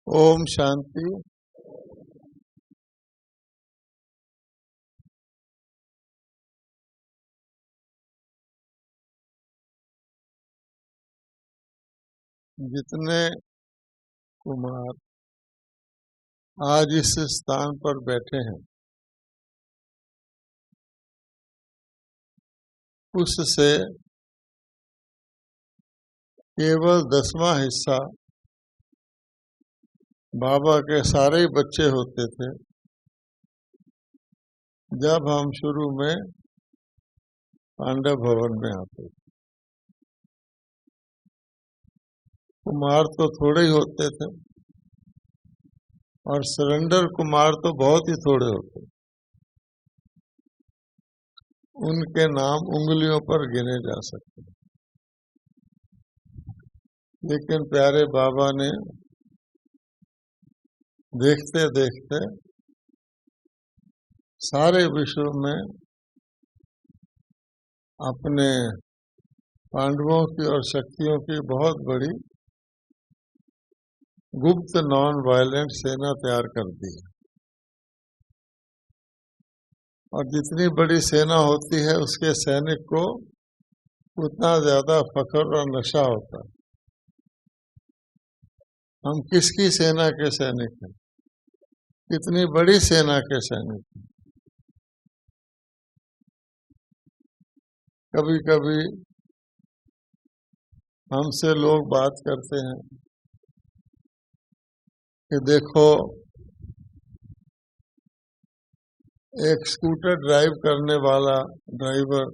ओम शांति। जितने कुमार आज इस स्थान पर बैठे हैं, उससे केवल 10वां हिस्सा बाबा के सारे बच्चे होते थे जब हम शुरू में पांडव भवन में आते थे। कुमार तो थोड़े ही होते थे और सरेंडर कुमार तो बहुत ही थोड़े होते। उनके नाम उंगलियों पर गिने जा सकते। लेकिन प्यारे बाबा ने देखते देखते सारे विश्व में अपने पांडवों की और शक्तियों की बहुत बड़ी गुप्त नॉन वायलेंट सेना तैयार कर दी है। और जितनी बड़ी सेना होती है उसके सैनिक को उतना ज्यादा फख्र और नशा होता है। हम किसकी सेना के सैनिक हैं, कितनी बड़ी सेना के सैनिक हैं। कभी कभी हमसे लोग बात करते हैं कि देखो, एक स्कूटर ड्राइव करने वाला ड्राइवर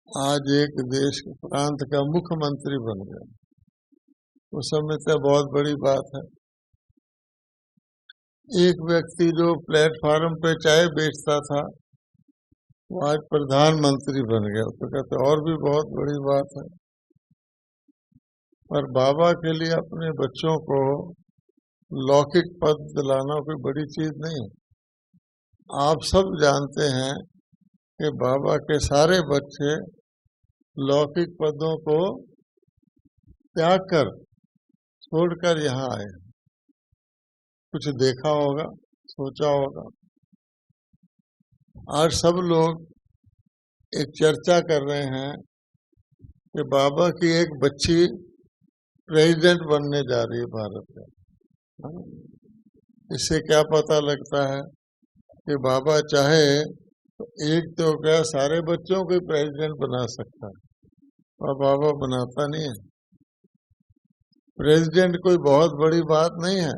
आज एक देश प्रांत का मुख्यमंत्री बन गया। उस समय तो बहुत बड़ी बात है। एक व्यक्ति जो प्लेटफार्म पे चाय बेचता था वो आज प्रधानमंत्री बन गया, तो कहते और भी बहुत बड़ी बात है। पर बाबा के लिए अपने बच्चों को लौकिक पद दिलाना कोई बड़ी चीज नहीं। आप सब जानते हैं कि बाबा के सारे बच्चे लौकिक पदों को त्याग कर छोड़कर यहाँ आए। कुछ देखा होगा, सोचा होगा। आज सब लोग एक चर्चा कर रहे हैं कि बाबा की एक बच्ची प्रेसिडेंट बनने जा रही है भारत में। इससे क्या पता लगता है कि बाबा चाहे तो एक तो क्या सारे बच्चों को प्रेसिडेंट बना सकता है, और बाबा बनाता नहीं है। प्रेसिडेंट कोई बहुत बड़ी बात नहीं है।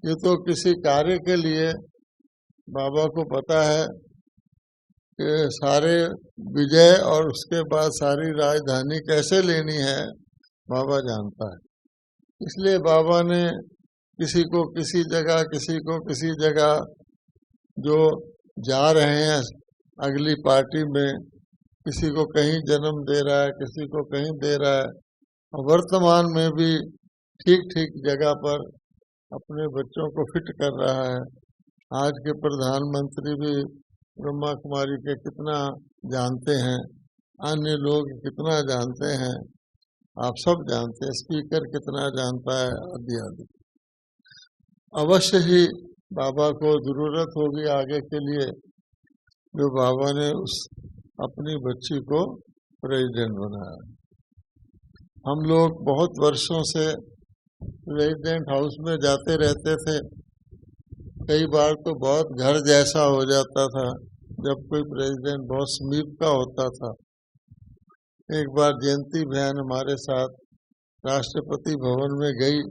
ये तो किसी कार्य के लिए बाबा को पता है कि सारे विजय और उसके बाद सारी राजधानी कैसे लेनी है, बाबा जानता है। इसलिए बाबा ने किसी को किसी जगह, किसी को किसी जगह, जो जा रहे हैं अगली पार्टी में, किसी को कहीं जन्म दे रहा है, किसी को कहीं दे रहा है। और वर्तमान में भी ठीक ठीक जगह पर अपने बच्चों को फिट कर रहा है। आज के प्रधानमंत्री भी ब्रह्मा कुमारी के कितना जानते हैं, अन्य लोग कितना जानते हैं, आप सब जानते हैं। स्पीकर कितना जानता है, आदि आदि। अवश्य ही बाबा को जरूरत होगी आगे के लिए, जो बाबा ने उस अपनी बच्ची को प्रेसिडेंट बनाया। हम लोग बहुत वर्षों से प्रेसिडेंट हाउस में जाते रहते थे। कई बार तो बहुत घर जैसा हो जाता था जब कोई प्रेसिडेंट बहुत समीप का होता था। एक बार जयंती बहन हमारे साथ राष्ट्रपति भवन में गई,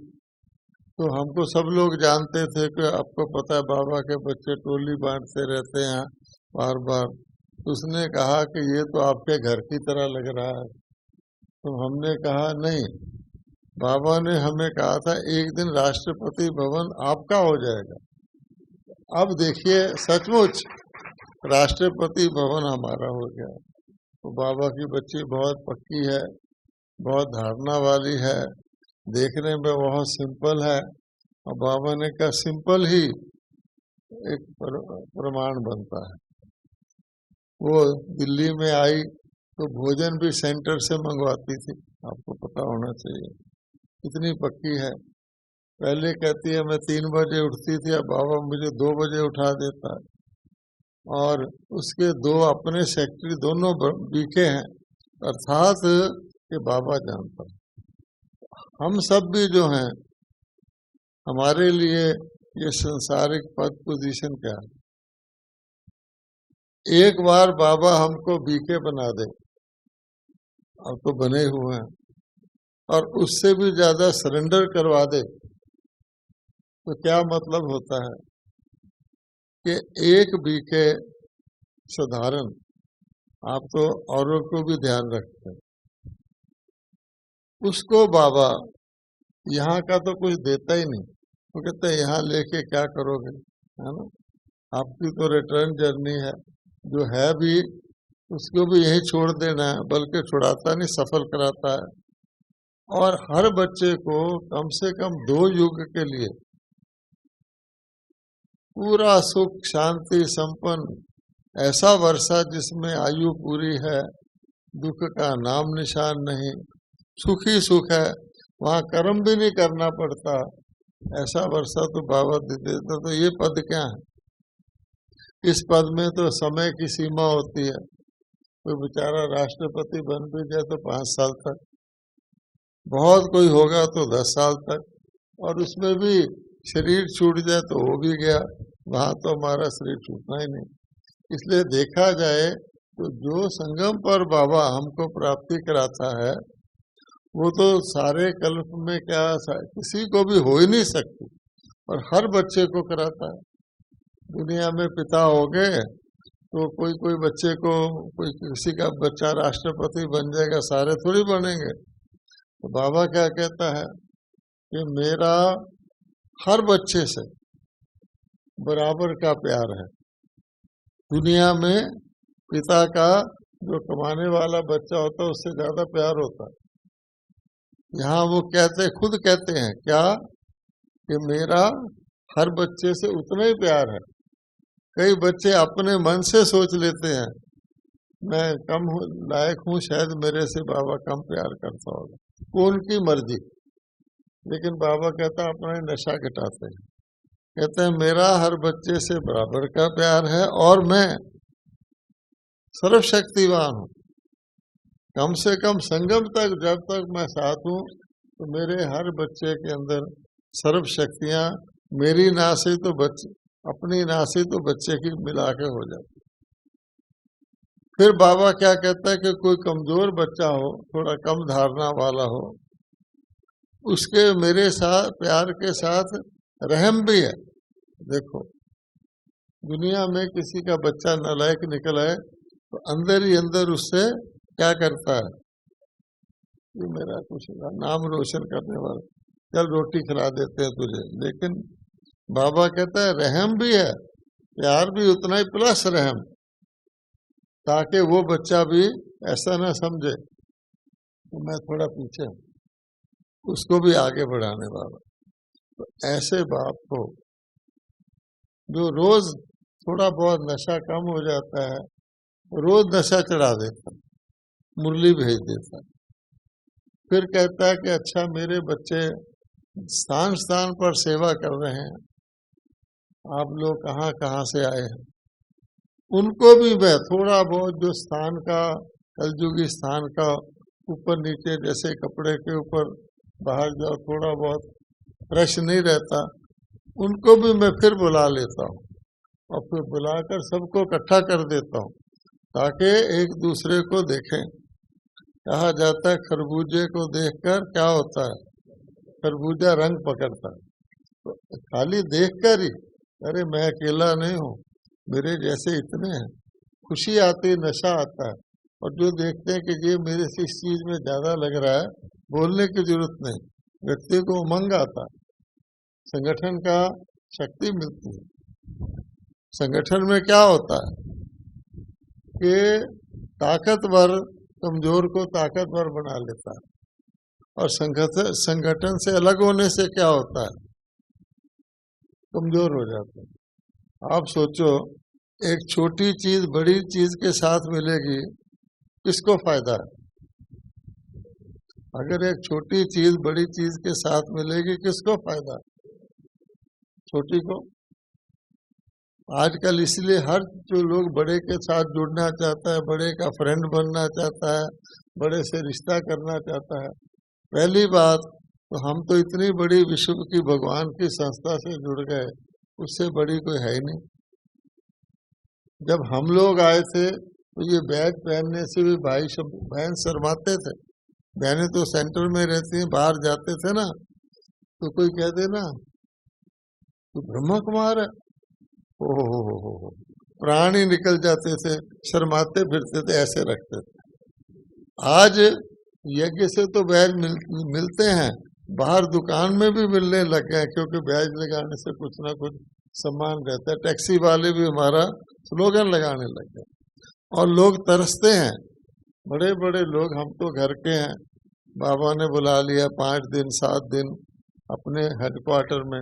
तो हमको सब लोग जानते थे कि आपको पता है बाबा के बच्चे टोली बांटते रहते हैं बार बार। उसने कहा कि ये तो आपके घर की तरह लग रहा है। तो हमने कहा नहीं, बाबा ने हमें कहा था एक दिन राष्ट्रपति भवन आपका हो जाएगा। अब देखिए, सचमुच राष्ट्रपति भवन हमारा हो गया। तो बाबा की बच्ची बहुत पक्की है, बहुत धारणा वाली है, देखने में बहुत सिंपल है। और बाबा ने कहा सिंपल ही एक प्रमाण बनता है। वो दिल्ली में आई तो भोजन भी सेंटर से मंगवाती थी, आपको पता होना चाहिए, इतनी पक्की है। पहले कहती है मैं 3 बजे उठती थी, अब बाबा मुझे 2 बजे उठा देता है। और उसके 2 अपने सेक्रेटरी दोनों बीके हैं, अर्थात ये बाबा जानता है। हम सब भी जो हैं, हमारे लिए ये संसारिक पद पोजीशन क्या है? एक बार बाबा हमको बीके बना दे, अब तो बने हुए हैं, और उससे भी ज्यादा सरेंडर करवा दे, तो क्या मतलब होता है कि एक बीके साधारण, आप तो औरों को भी ध्यान रखते हैं, उसको बाबा यहाँ का तो कुछ देता ही नहीं। वो कहते हैं यहाँ लेके क्या करोगे, है ना? आपकी तो रिटर्न जर्नी है, जो है भी उसको भी यही छोड़ देना है, बल्कि छुड़ाता नहीं, सफल कराता है। और हर बच्चे को कम से कम 2 युग के लिए पूरा सुख शांति संपन्न ऐसा वर्षा जिसमें आयु पूरी है, दुख का नाम निशान नहीं, सुख ही सुख है, वहाँ कर्म भी नहीं करना पड़ता, ऐसा वर्षा तो बाबा दे देता। तो ये पद क्या है? इस पद में तो समय की सीमा होती है। कोई बेचारा राष्ट्रपति बन भी जाए तो 5 साल तक, बहुत कोई होगा तो 10 साल तक, और उसमें भी शरीर छूट जाए तो वो भी गया, वहां तो हमारा शरीर छूटना ही नहीं। इसलिए देखा जाए तो जो संगम पर बाबा हमको प्राप्ति कराता है, वो तो सारे कल्प में क्या किसी को भी हो ही नहीं सकती, और हर बच्चे को कराता है। दुनिया में पिता हो गए तो कोई कोई बच्चे को, कोई किसी का बच्चा राष्ट्रपति बन जाएगा, सारे थोड़ी बनेंगे। तो बाबा क्या कहता है कि मेरा हर बच्चे से बराबर का प्यार है। दुनिया में पिता का जो कमाने वाला बच्चा होता है उससे ज्यादा प्यार होता है। यहाँ वो खुद कहते हैं क्या कि मेरा हर बच्चे से उतना ही प्यार है। कई बच्चे अपने मन से सोच लेते हैं मैं कम लायक हूँ, शायद मेरे से बाबा कम प्यार करता होगा, वो उनकी मर्जी। लेकिन बाबा कहता है अपना नशा घटाते हैं, कहते हैं मेरा हर बच्चे से बराबर का प्यार है, और मैं सर्वशक्तिवान हूँ। कम से कम संगम तक जब तक मैं साथ हूँ तो मेरे हर बच्चे के अंदर सर्व शक्तियाँ मेरी ना से तो बच्चे, अपनी ना से तो बच्चे की मिला के हो जाती। फिर बाबा क्या कहता है कि कोई कमजोर बच्चा हो, थोड़ा कम धारणा वाला हो, उसके मेरे साथ प्यार के साथ रहम भी है। देखो दुनिया में किसी का बच्चा नालायक निकल आए तो अंदर ही अंदर उससे क्या करता है, ये मेरा कुछ नाम रोशन करने वाला, चल रोटी खिला देते हैं तुझे। लेकिन बाबा कहता है रहम भी है, प्यार भी उतना ही प्लस रहम, ताकि वो बच्चा भी ऐसा ना समझे कि मैं थोड़ा पीछे हूँ, उसको भी आगे बढ़ाने वाला। तो ऐसे बाप को जो रोज थोड़ा बहुत नशा कम हो जाता है, रोज नशा चढ़ा देता, मुरली भेज देता, फिर कहता है कि अच्छा मेरे बच्चे स्थान स्थान पर सेवा कर रहे हैं, आप लोग कहाँ कहाँ से आए हैं, उनको भी मैं थोड़ा बहुत जो स्थान का, कलयुगी स्थान का ऊपर नीचे जैसे कपड़े के ऊपर बाहर जाओ थोड़ा बहुत फ्रेश नहीं रहता, उनको भी मैं फिर बुला लेता हूँ, और फिर बुलाकर सबको इकट्ठा कर देता हूँ ताकि एक दूसरे को देखें। कहा जाता है खरबूजे को देखकर क्या होता है, खरबूजा रंग पकड़ता है। तो खाली देखकर ही अरे मैं अकेला नहीं हूँ, मेरे जैसे इतने हैं, खुशी आती, नशा आता है। और जो देखते हैं कि ये मेरे से इस चीज में ज्यादा लग रहा है, बोलने की जरूरत नहीं, व्यक्ति को उमंग आता है, संगठन का शक्ति मिलती है। संगठन में क्या होता है कि ताकतवर कमजोर को ताकतवर बना लेता है, और संगठन से अलग होने से क्या होता है, कमजोर हो जाता है। आप सोचो एक छोटी चीज बड़ी चीज के साथ मिलेगी, किसको फायदा है? अगर एक छोटी चीज बड़ी चीज के साथ मिलेगी किसको फायदा है? छोटी को। आजकल इसलिए हर जो लोग बड़े के साथ जुड़ना चाहता है, बड़े का फ्रेंड बनना चाहता है, बड़े से रिश्ता करना चाहता है। पहली बात तो हम तो इतनी बड़ी विश्व की भगवान की संस्था से जुड़ गए, उससे बड़ी कोई है ही नहीं। जब हम लोग आए थे तो ये बैज पहनने से भी भाई सब बहन शर्माते थे। बहनें तो सेंटर में रहती हैं, बाहर जाते थे ना तो कोई कहते ना तो ब्रह्मा कुमार है, हो प्राण ही निकल जाते थे, शर्माते फिरते थे, ऐसे रखते थे। आज यज्ञ से तो बैज मिलते हैं, बाहर दुकान में भी मिलने लग गए, क्योंकि बैज लगाने से कुछ ना कुछ सम्मान रहता है। टैक्सी वाले भी हमारा स्लोगन लगाने लग गए और लोग तरसते हैं। बड़े बड़े लोग, हम तो घर के हैं, बाबा ने बुला लिया 5 दिन 7 दिन अपने हेडक्वार्टर में,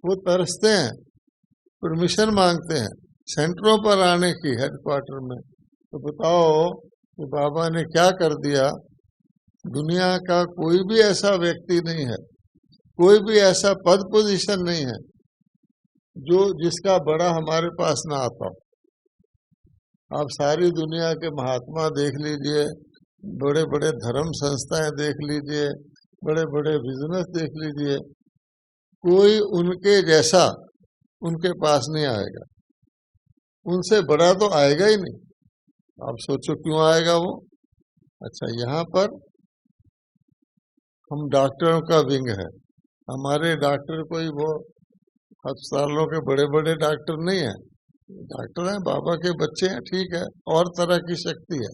वो तरसते हैं, परमिशन मांगते हैं सेंटरों पर आने की, हेडक्वार्टर में। तो बताओ कि बाबा ने क्या कर दिया। दुनिया का कोई भी ऐसा व्यक्ति नहीं है, कोई भी ऐसा पद पोजीशन नहीं है जो जिसका बड़ा हमारे पास ना आता हो। आप सारी दुनिया के महात्मा देख लीजिए, बड़े बड़े धर्म संस्थाएं देख लीजिए, बड़े बड़े बिजनेस देख लीजिए, कोई उनके जैसा उनके पास नहीं आएगा। उनसे बड़ा तो आएगा ही नहीं। आप सोचो क्यों आएगा वो। अच्छा, यहाँ पर हम डॉक्टरों का विंग है। हमारे डॉक्टर कोई वो अस्पतालों के बड़े बड़े डॉक्टर नहीं है, डॉक्टर हैं, बाबा के बच्चे हैं, ठीक है, और तरह की शक्ति है।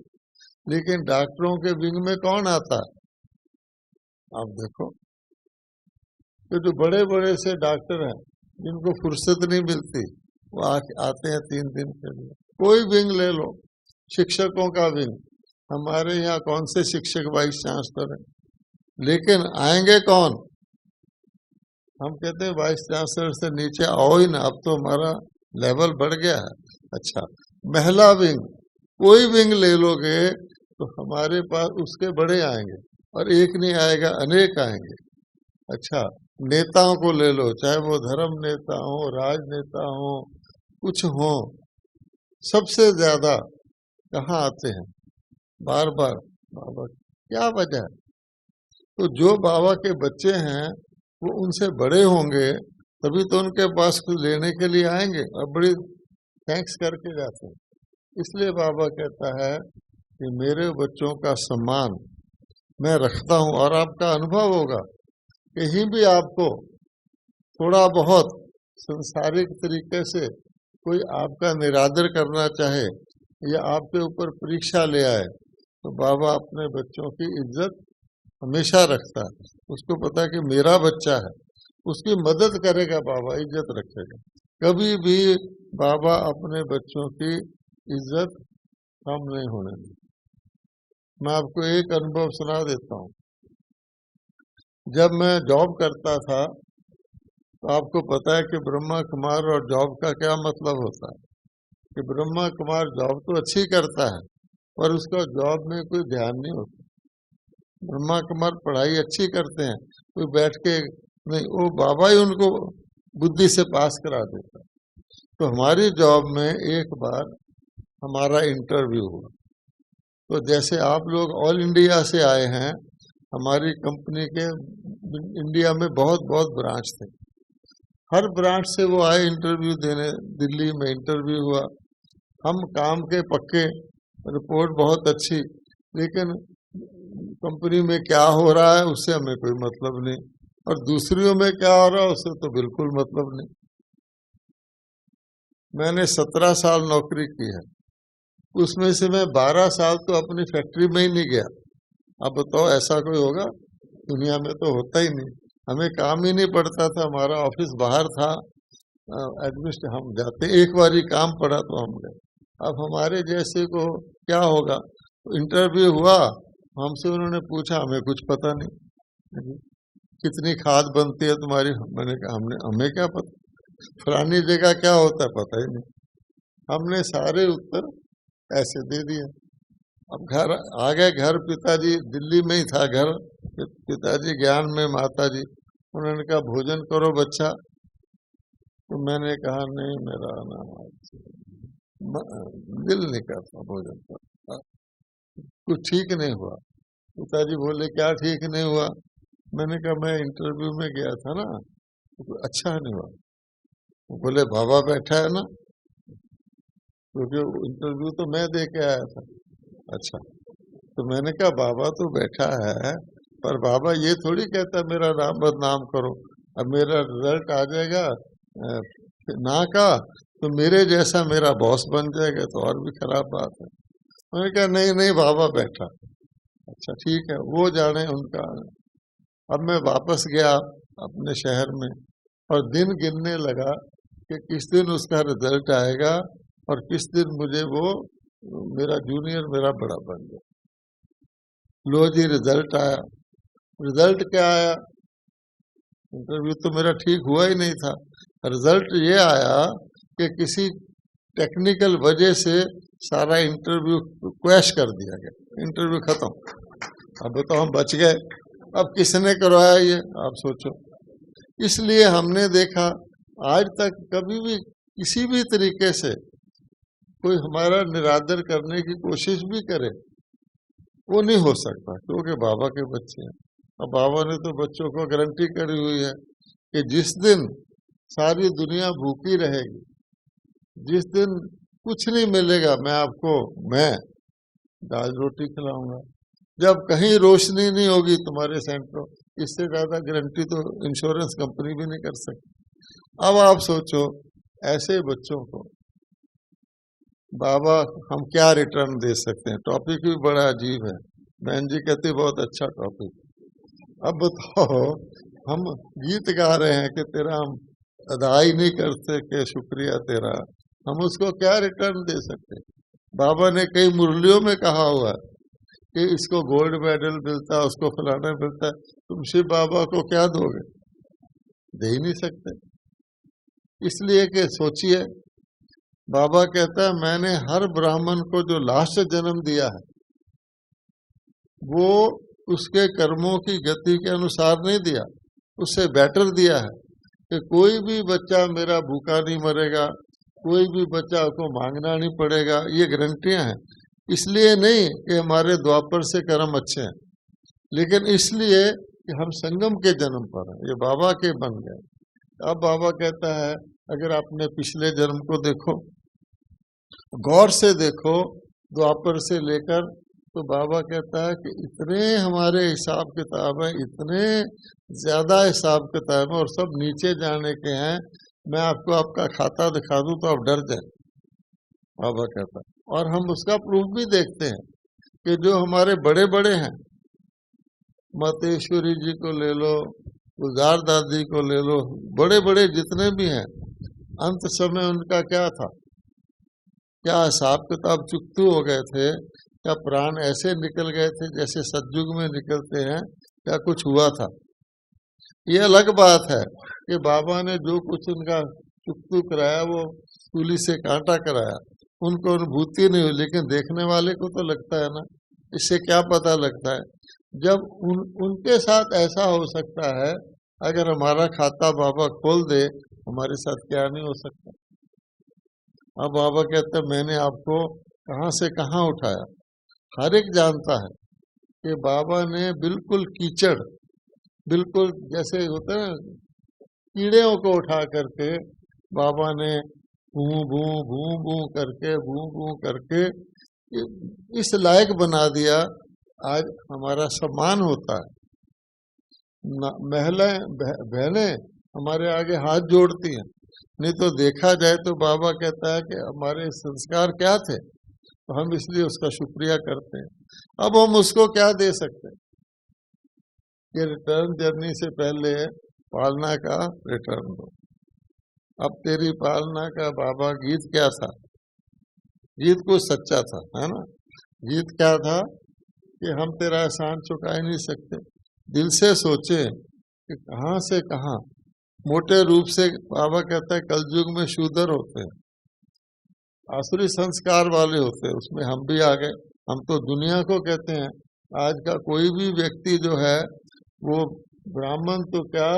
लेकिन डॉक्टरों के विंग में कौन आता है? आप देखो, तो जो बड़े बड़े से डॉक्टर हैं जिनको फुर्सत नहीं मिलती, वो आते हैं 3 दिन के लिए। कोई विंग ले लो, शिक्षकों का विंग, हमारे यहाँ कौन से शिक्षक वाइस चांसलर हैं, लेकिन आएंगे कौन? हम कहते हैं वाइस चांसलर से नीचे आओ ही ना, अब तो हमारा लेवल बढ़ गया है। अच्छा, महिला विंग, कोई विंग ले लोगे तो हमारे पास उसके बड़े आएंगे, और एक नहीं आएगा, अनेक आएंगे। अच्छा, नेताओं को ले लो, चाहे वो धर्म नेता हो, राजनेता हो, कुछ हो, सबसे ज्यादा कहाँ आते हैं? बार बार बाबा। क्या वजह है? तो जो बाबा के बच्चे हैं वो उनसे बड़े होंगे, तभी तो उनके पास कुछ लेने के लिए आएंगे और बड़ी थैंक्स करके जाते हैं। इसलिए बाबा कहता है कि मेरे बच्चों का सम्मान मैं रखता हूँ। और आपका अनुभव होगा, कहीं भी आपको थोड़ा बहुत संसारिक तरीके से कोई आपका निरादर करना चाहे या आपके ऊपर परीक्षा ले आए, तो बाबा अपने बच्चों की इज्जत हमेशा रखता है। उसको पता है कि मेरा बच्चा है, उसकी मदद करेगा बाबा, इज्जत रखेगा। कभी भी बाबा अपने बच्चों की इज्जत कम नहीं होने देते। मैं आपको एक अनुभव सुना देता हूँ। जब मैं जॉब करता था तो आपको पता है कि ब्रह्मा कुमार और जॉब का क्या मतलब होता है, कि ब्रह्मा कुमार जॉब तो अच्छी करता है पर उसका जॉब में कोई ध्यान नहीं होता। ब्रह्मा कुमार पढ़ाई अच्छी करते हैं, कोई बैठ के नहीं, वो बाबा ही उनको बुद्धि से पास करा देता। तो हमारी जॉब में एक बार हमारा इंटरव्यू हुआ, तो जैसे आप लोग ऑल इंडिया से आए हैं, हमारी कंपनी के इंडिया में बहुत बहुत ब्रांच थे, हर ब्रांच से वो आए इंटरव्यू देने। दिल्ली में इंटरव्यू हुआ, हम काम के पक्के, रिपोर्ट बहुत अच्छी, लेकिन कंपनी में क्या हो रहा है उससे हमें कोई मतलब नहीं, और दूसरियों में क्या हो रहा है उससे तो बिल्कुल मतलब नहीं। मैंने 17 साल नौकरी की है, उसमें से मैं 12 साल तो अपनी फैक्ट्री में ही नहीं गया। अब बताओ ऐसा कोई होगा? दुनिया में तो होता ही नहीं। हमें काम ही नहीं पड़ता था, हमारा ऑफिस बाहर था, एडमिनिस्ट्रेशन हम जाते, एक बार ही काम पड़ा तो हम गए। अब हमारे जैसे को क्या होगा? तो इंटरव्यू हुआ, हमसे उन्होंने पूछा, हमें कुछ पता नहीं, कितनी खाद बनती है तुम्हारी? मैंने कहा हमें क्या पता, फलानी जगह क्या होता है पता ही नहीं। हमने सारे उत्तर ऐसे दे दिए। अब घर आ गए, घर पिताजी दिल्ली में ही था घर, पिताजी ज्ञान में, माताजी, उन्होंने कहा भोजन करो बच्चा। तो मैंने कहा नहीं, मेरा ना दिल नहीं करता भोजन का, कुछ ठीक नहीं हुआ। पिताजी बोले क्या ठीक नहीं हुआ? मैंने कहा मैं इंटरव्यू में गया था ना, तो अच्छा नहीं हुआ। बोले बाबा बैठा है ना, क्योंकि इंटरव्यू तो मैं दे के आया था। अच्छा, तो मैंने कहा बाबा तो बैठा है, पर बाबा ये थोड़ी कहता मेरा नाम बदनाम करो। अब मेरा रिजल्ट आ जाएगा ना का, तो मेरे जैसा मेरा बॉस बन जाएगा तो और भी खराब बात है। मैंने कहा नहीं नहीं बाबा बैठा। अच्छा ठीक है, वो जाने उनका। अब मैं वापस गया अपने शहर में और दिन गिनने लगा कि किस दिन उसका रिजल्ट आएगा और किस दिन मुझे वो मेरा जूनियर मेरा बड़ा बन गया। लो जी रिजल्ट आया। रिजल्ट क्या आया? इंटरव्यू तो मेरा ठीक हुआ ही नहीं था। रिजल्ट ये आया कि किसी टेक्निकल वजह से सारा इंटरव्यू क्रैश कर दिया गया, इंटरव्यू खत्म। अब तो हम बच गए। अब किसने करवाया ये आप सोचो। इसलिए हमने देखा आज तक कभी भी किसी भी तरीके से कोई हमारा निरादर करने की कोशिश भी करे, वो नहीं हो सकता, क्योंकि बाबा के बच्चे हैं। और बाबा ने तो बच्चों को गारंटी करी हुई है कि जिस दिन सारी दुनिया भूखी रहेगी, जिस दिन कुछ नहीं मिलेगा, मैं दाल रोटी खिलाऊंगा। जब कहीं रोशनी नहीं होगी तुम्हारे सेंटरों, इससे ज्यादा गारंटी तो इंश्योरेंस कंपनी भी नहीं कर सकती। अब आप सोचो ऐसे बच्चों को बाबा हम क्या रिटर्न दे सकते हैं? टॉपिक भी बड़ा अजीब है। बहन जी कहती बहुत अच्छा टॉपिक। अब बताओ हम गीत गा रहे हैं कि तेरा हम अदा ही नहीं करते कि शुक्रिया तेरा, हम उसको क्या रिटर्न दे सकते? बाबा ने कई मुरलियों में कहा हुआ कि इसको गोल्ड मेडल मिलता है, उसको फलाना मिलता है, तुम शिव बाबा को क्या दोगे? दे ही नहीं सकते। इसलिए कि सोचिए, बाबा कहता है मैंने हर ब्राह्मण को जो लास्ट जन्म दिया है वो उसके कर्मों की गति के अनुसार नहीं दिया, उससे बेटर दिया है कि कोई भी बच्चा मेरा भूखा नहीं मरेगा, कोई भी बच्चा को मांगना नहीं पड़ेगा। ये गारंटियां हैं। इसलिए नहीं कि हमारे द्वापर से कर्म अच्छे हैं, लेकिन इसलिए कि हम संगम के जन्म पर हैं, ये बाबा के बन गए। अब बाबा कहता है अगर आपने पिछले जन्म को देखो, गौर से देखो, द्वापर से लेकर, तो बाबा कहता है कि इतने हमारे हिसाब किताब है, इतने ज्यादा हिसाब किताब है और सब नीचे जाने के हैं। मैं आपको आपका खाता दिखा दूं तो आप डर जाए, बाबा कहता है। और हम उसका प्रूफ भी देखते हैं कि जो हमारे बड़े बड़े हैं, मतेश्वरी जी को ले लो, गुलजार दादी को ले लो, बड़े बड़े जितने भी हैं, अंत समय उनका क्या था? क्या हिसाब किताब चुकतू हो गए थे? क्या प्राण ऐसे निकल गए थे जैसे सतयुग में निकलते हैं? क्या कुछ हुआ था? ये अलग बात है कि बाबा ने जो कुछ उनका चुकतू कराया वो सूली से कांटा कराया, उनको अनुभूति नहीं हुई, लेकिन देखने वाले को तो लगता है ना। इससे क्या पता लगता है? जब उनके साथ ऐसा हो सकता है, अगर हमारा खाता बाबा खोल दे, हमारे साथ क्या नहीं हो सकता? अब बाबा कहते हैं मैंने आपको कहां से कहां उठाया। हर एक जानता है कि बाबा ने बिल्कुल कीचड़, बिल्कुल जैसे होते हैं कीड़ेों को उठा करके बाबा ने भू भू भू भू करके इस लायक बना दिया। आज हमारा सम्मान होता है। बहनें हमारे आगे हाथ जोड़ती हैं। नहीं तो देखा जाए तो बाबा कहता है कि हमारे संस्कार क्या थे, तो हम इसलिए उसका शुक्रिया करते हैं। अब हम उसको क्या दे सकते हैं? कि रिटर्न जर्नी से पहले पालना का रिटर्न दो। अब तेरी पालना का बाबा गीत क्या था? गीत कुछ सच्चा था, है ना? गीत क्या था कि हम तेरा एहसान चुका ही नहीं सकते। दिल से सोचे कि कहां से कहां, मोटे रूप से बाबा कहता है कलयुग में शूद्र होते हैं, आसुरी संस्कार वाले होते हैं, उसमें हम भी आ गए। हम तो दुनिया को कहते हैं, आज का कोई भी व्यक्ति जो है वो ब्राह्मण तो क्या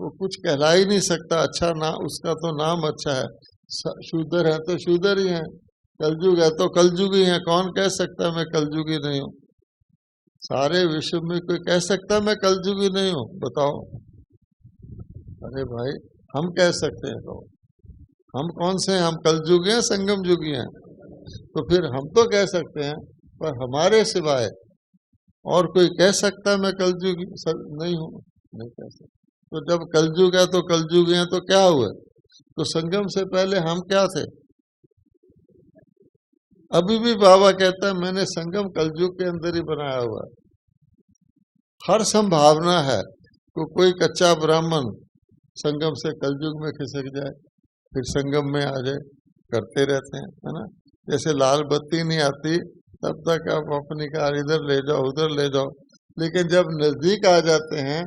वो कुछ कहला ही नहीं सकता। अच्छा ना, उसका तो नाम अच्छा है। शूद्र है तो शूद्र ही है, कलयुग है तो कलयुगी है। कौन कह सकता मैं कलयुगी नहीं हूँ? सारे विश्व में कोई कह सकता मैं कलयुगी नहीं हूँ? बताओ। अरे भाई, हम कह सकते हैं तो हम कौन से हैं? हम कलयुगी हैं, संगम युगी हैं। तो फिर हम तो कह सकते हैं, पर हमारे सिवाय और कोई कह सकता मैं कलयुगी नहीं हूँ? नहीं कह सकता। तो जब कलयुग है तो कलयुगी है तो क्या हुआ? तो संगम से पहले हम क्या थे? अभी भी बाबा कहता है मैंने संगम कलयुग के अंदर ही बनाया हुआ है। हर संभावना है तो कोई कच्चा ब्राह्मण संगम से कलयुग में खिसक जाए, फिर संगम में आ जाए। करते रहते हैं, है ना। जैसे लाल बत्ती नहीं आती तब तक आप अपनी कार इधर ले जाओ उधर ले जाओ, लेकिन जब नजदीक आ जाते हैं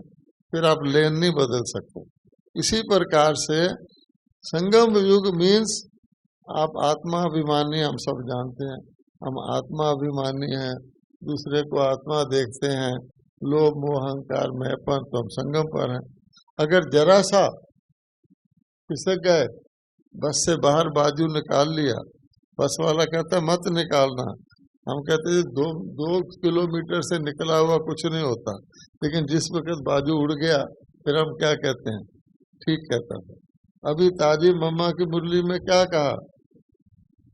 फिर आप लेन नहीं बदल सकते। इसी प्रकार से संगम युग मीन्स आप आत्माभिमानी, हम सब जानते हैं हम आत्माभिमानी हैं, दूसरे को आत्मा देखते हैं, लोभ मोह अहंकार मैंपन, तो हम संगम पर हैं। अगर जरा सा खिसक गए, बस से बाहर बाजू निकाल लिया, बस वाला कहता मत निकालना, हम कहते हैं 2 किलोमीटर से निकला हुआ कुछ नहीं होता, लेकिन जिस वक्त बाजू उड़ गया फिर हम क्या कहते हैं? ठीक कहता था। अभी ताजी मम्मा की मुरली में क्या कहा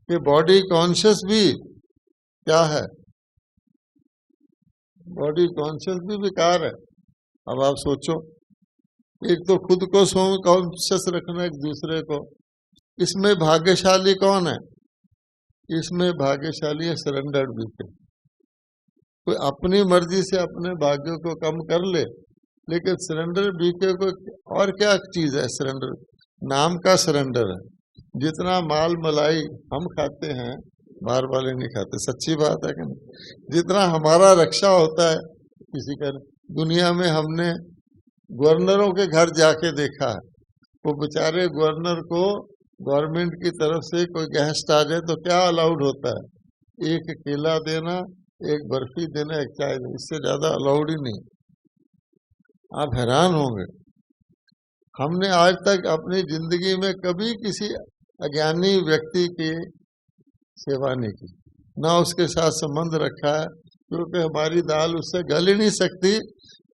कि बॉडी कॉन्शियस भी क्या है? बॉडी कॉन्शियस भी बेकार है। अब आप सोचो, एक तो खुद को कॉन्शियस रखना, एक दूसरे को। इसमें भाग्यशाली कौन है? इसमें भाग्यशाली है सरेंडर्ड बीके। कोई अपनी मर्जी से अपने भाग्यों को कम कर ले, लेकिन सरेंडर बीके को और क्या चीज है? सरेंडर नाम का सरेंडर है। जितना माल मलाई हम खाते हैं बाहर वाले नहीं खाते, सच्ची बात है कि नहीं? जितना हमारा रक्षा होता है किसी का। दुनिया में हमने गवर्नरों के घर जाके देखा है, वो बेचारे गवर्नर को गवर्नमेंट की तरफ से कोई गेस्ट आ जाए तो क्या अलाउड होता है? एक केला देना, एक बर्फी देना, एक चाय देना, इससे ज्यादा अलाउड ही नहीं। आप हैरान होंगे, हमने आज तक अपनी जिंदगी में कभी किसी अज्ञानी व्यक्ति की सेवा नहीं की, ना उसके साथ संबंध रखा है, क्योंकि हमारी दाल उससे गल ही नहीं सकती।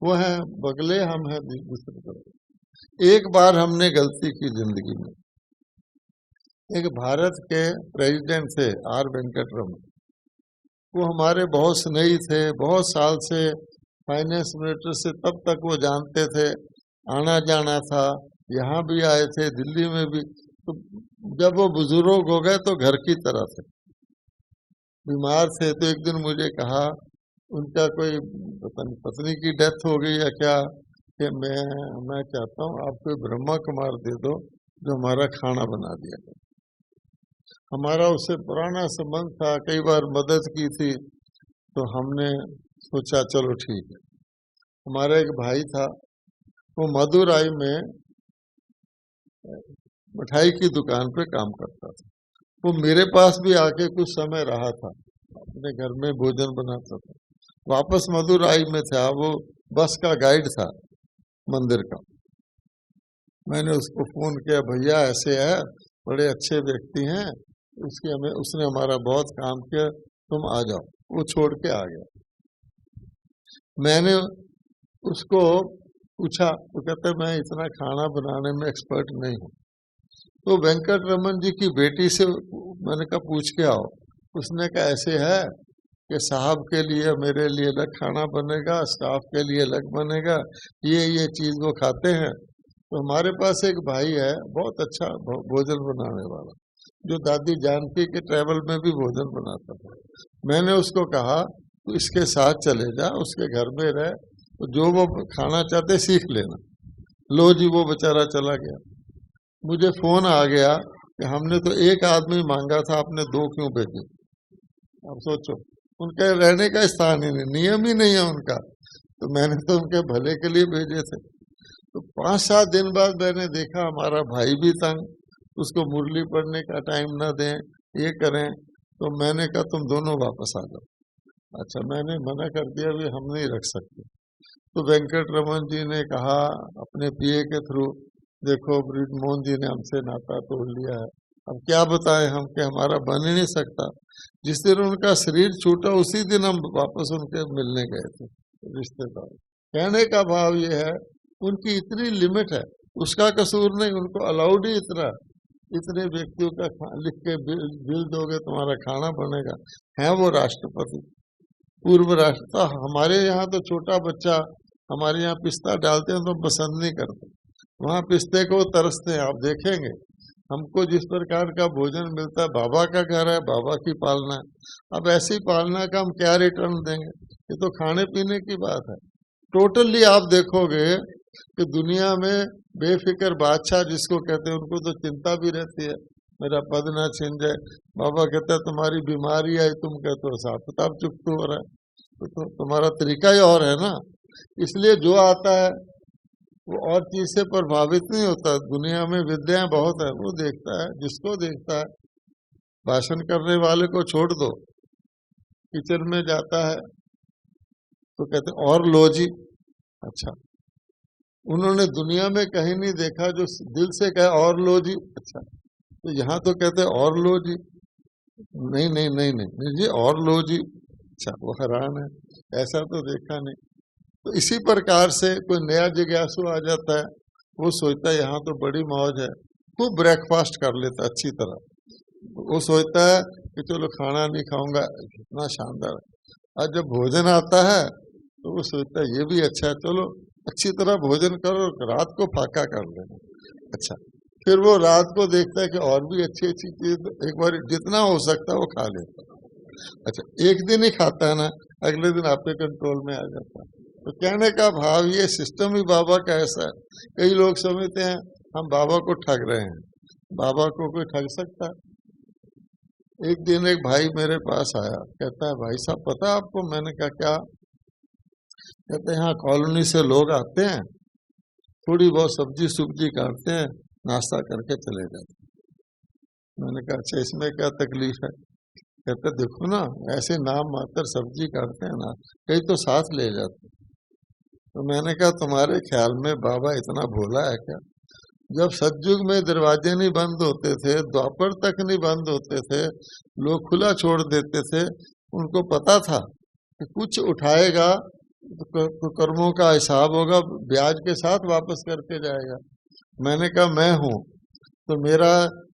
वो है बगले, हम हैं दूसरे तरफ। एक बार हमने गलती की जिंदगी में। एक भारत के प्रेसिडेंट थे आर वेंकटरमन, वो हमारे बहुत स्नेही थे, बहुत साल से फाइनेंस मिनिस्टर से तब तक वो जानते थे, आना जाना था, यहाँ भी आए थे, दिल्ली में भी। तो जब वो बुजुर्ग हो गए तो घर की तरह थे। बीमार थे तो एक दिन मुझे कहा, उनका कोई पत्नी की डेथ हो गई या क्या, कि मैं चाहता हूँ आप कोई ब्रह्मा कुमार दे दो जो हमारा खाना बना दिया। हमारा उससे पुराना संबंध था, कई बार मदद की थी, तो हमने सोचा चलो ठीक है। हमारा एक भाई था, वो मदुराई में मिठाई की दुकान पे काम करता था। वो मेरे पास भी आके कुछ समय रहा था, अपने घर में भोजन बनाता था। वापस मदुराई में था, वो बस का गाइड था मंदिर का। मैंने उसको फोन किया, भैया ऐसे है, बड़े अच्छे व्यक्ति हैं, उसने हमारा बहुत काम किया, तुम आ जाओ। वो छोड़ के आ गया। मैंने उसको पूछा, तो कहते मैं इतना खाना बनाने में एक्सपर्ट नहीं हूँ। तो वेंकटरमन जी की बेटी से मैंने कहा पूछ के आओ। उसने कहा ऐसे है कि साहब के लिए मेरे लिए अलग खाना बनेगा, स्टाफ के लिए अलग बनेगा, ये चीज वो खाते हैं। तो हमारे पास एक भाई है बहुत अच्छा भोजन बनाने वाला, जो दादी जानकी के ट्रैवल में भी भोजन बनाता था। मैंने उसको कहा तो इसके साथ चले जा, उसके घर में रह, तो जो वो खाना चाहते सीख लेना। लो जी, वो बेचारा चला गया। मुझे फोन आ गया कि हमने तो एक आदमी मांगा था, आपने 2 क्यों भेजे? अब सोचो, उनके रहने का स्थान ही नहीं, नियम ही नहीं है उनका, तो मैंने तो उनके भले के लिए भेजे थे। तो 5-7 दिन बाद मैंने देखा हमारा भाई भी तंग, उसको मुरली पढ़ने का टाइम ना दें, ये करें। तो मैंने कहा तुम दोनों वापस आ जाओ। अच्छा, मैंने मना कर दिया, भी हम नहीं रख सकते। तो वेंकट रमन जी ने कहा अपने पीए के थ्रू, देखो ब्रिजमोहन जी ने हमसे नाता तोड़ लिया है, अब क्या बताएं हम कि हमारा बन ही नहीं सकता। जिस दिन उनका शरीर छूटा उसी दिन हम वापस उनके मिलने गए थे रिश्तेदार। कहने का भाव ये है, उनकी इतनी लिमिट है, उसका कसूर नहीं, उनको अलाउड ही इतने व्यक्तियों का लिख के बिल दोगे तुम्हारा खाना बनेगा। है वो राष्ट्रपति, पूर्व राष्ट्र। हमारे यहाँ तो छोटा बच्चा हमारे यहाँ पिस्ता डालते हैं तो पसंद नहीं करते, वहाँ पिस्ते को तरसते हैं। आप देखेंगे हमको जिस प्रकार का भोजन मिलता है, बाबा का घर है, बाबा की पालना है। अब ऐसी पालना का हम क्या रिटर्न देंगे? ये तो खाने पीने की बात है। टोटली आप देखोगे कि दुनिया में बेफिक्र बादशाह जिसको कहते हैं, उनको तो चिंता भी रहती है मेरा पद ना छिन जाए। बाबा कहता है तुम्हारी बीमारी आई, तुम कहते हो हिसाब किताब चुकता हो रहा है, तो तुम्हारा तरीका ही और है ना। इसलिए जो आता है वो और चीज से प्रभावित नहीं होता। दुनिया में विद्याएं बहुत है, वो देखता है जिसको देखता है। भाषण करने वाले को छोड़ दो, किचन में जाता है तो कहते और लो जी। अच्छा, उन्होंने दुनिया में कहीं नहीं देखा जो दिल से कहे और लो जी। अच्छा, तो यहाँ तो कहते और लो जी, नहीं नहीं नहीं नहीं, नहीं जी और लो जी। अच्छा, वो हैरान है, ऐसा तो देखा नहीं। तो इसी प्रकार से कोई नया जिज्ञासु आ जाता है, वो सोचता है यहाँ तो बड़ी मौज है, खूब ब्रेकफास्ट कर लेता है अच्छी तरह। वो सोचता है कि चलो खाना नहीं खाऊंगा, कितना शानदार है। और जब भोजन आता है तो वो सोचता है ये भी अच्छा है, चलो अच्छी तरह भोजन करो, रात को फाका कर लेना। अच्छा, फिर वो रात को देखता है कि और भी अच्छी अच्छी चीज एक बार जितना हो सकता है वो खा लेता है। अच्छा, एक दिन ही खाता है ना, अगले दिन आपके कंट्रोल में आ जाता है। तो कहने का भाव ये सिस्टम ही बाबा का ऐसा है। कई लोग समझते हैं हम बाबा को ठग रहे हैं, बाबा को कोई ठग सकता है? एक दिन एक भाई मेरे पास आया, कहता है भाई साहब पता आपको? मैंने कहा क्या? कहते हैं यहाँ कॉलोनी से लोग आते हैं, थोड़ी बहुत सब्जी सुब्जी काटते हैं, नाश्ता करके चले जाते। मैंने कहा अच्छा, इसमें क्या तकलीफ है? कहते देखो ना, ऐसे नाम मात्र सब्जी काटते हैं ना, कई तो साथ ले जाते। तो मैंने कहा तुम्हारे ख्याल में बाबा इतना भोला है क्या? जब सतयुग में दरवाजे नहीं बंद होते थे, द्वापर तक नहीं बंद होते थे, लोग खुला छोड़ देते थे, उनको पता था कि कुछ उठाएगा तो कर्मों का हिसाब होगा, ब्याज के साथ वापस करके जाएगा। मैंने कहा मैं हूँ तो मेरा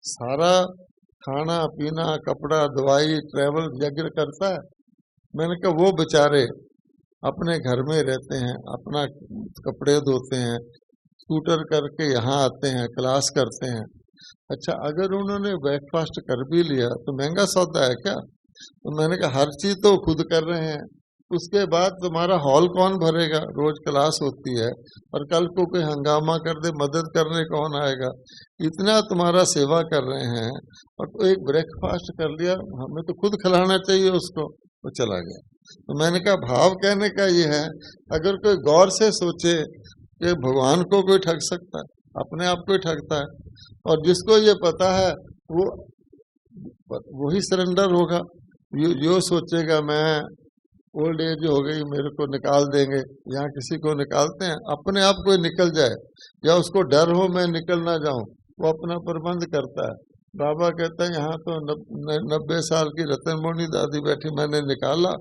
सारा खाना पीना कपड़ा दवाई ट्रैवल यज्ञ करता है। मैंने कहा वो बेचारे अपने घर में रहते हैं, अपना कपड़े धोते हैं, स्कूटर करके यहाँ आते हैं, क्लास करते हैं। अच्छा, अगर उन्होंने ब्रेकफास्ट कर भी लिया तो महंगा सौदा है क्या? तो मैंने कहा हर चीज तो खुद कर रहे हैं, उसके बाद तुम्हारा हॉल कौन भरेगा? रोज क्लास होती है, और कल को कोई हंगामा कर दे, मदद करने कौन आएगा? इतना तुम्हारा सेवा कर रहे हैं, और तो एक ब्रेकफास्ट कर लिया, हमें तो खुद खिलाना चाहिए उसको। वो चला गया। तो मैंने कहा भाव कहने का ये है, अगर कोई गौर से सोचे कि भगवान को कोई ठग सकता है, अपने आप को ही ठगता है। और जिसको ये पता है वो वही सरेंडर होगा। यो सोचेगा मैं ओल्ड एज हो गई, मेरे को निकाल देंगे, यहाँ किसी को निकालते हैं? अपने आप कोई निकल जाए, या उसको डर हो मैं निकल ना जाऊं, वो अपना प्रबंध करता है। बाबा कहता है यहाँ तो 90 साल की रतनमणि दादी बैठी, मैंने निकाला,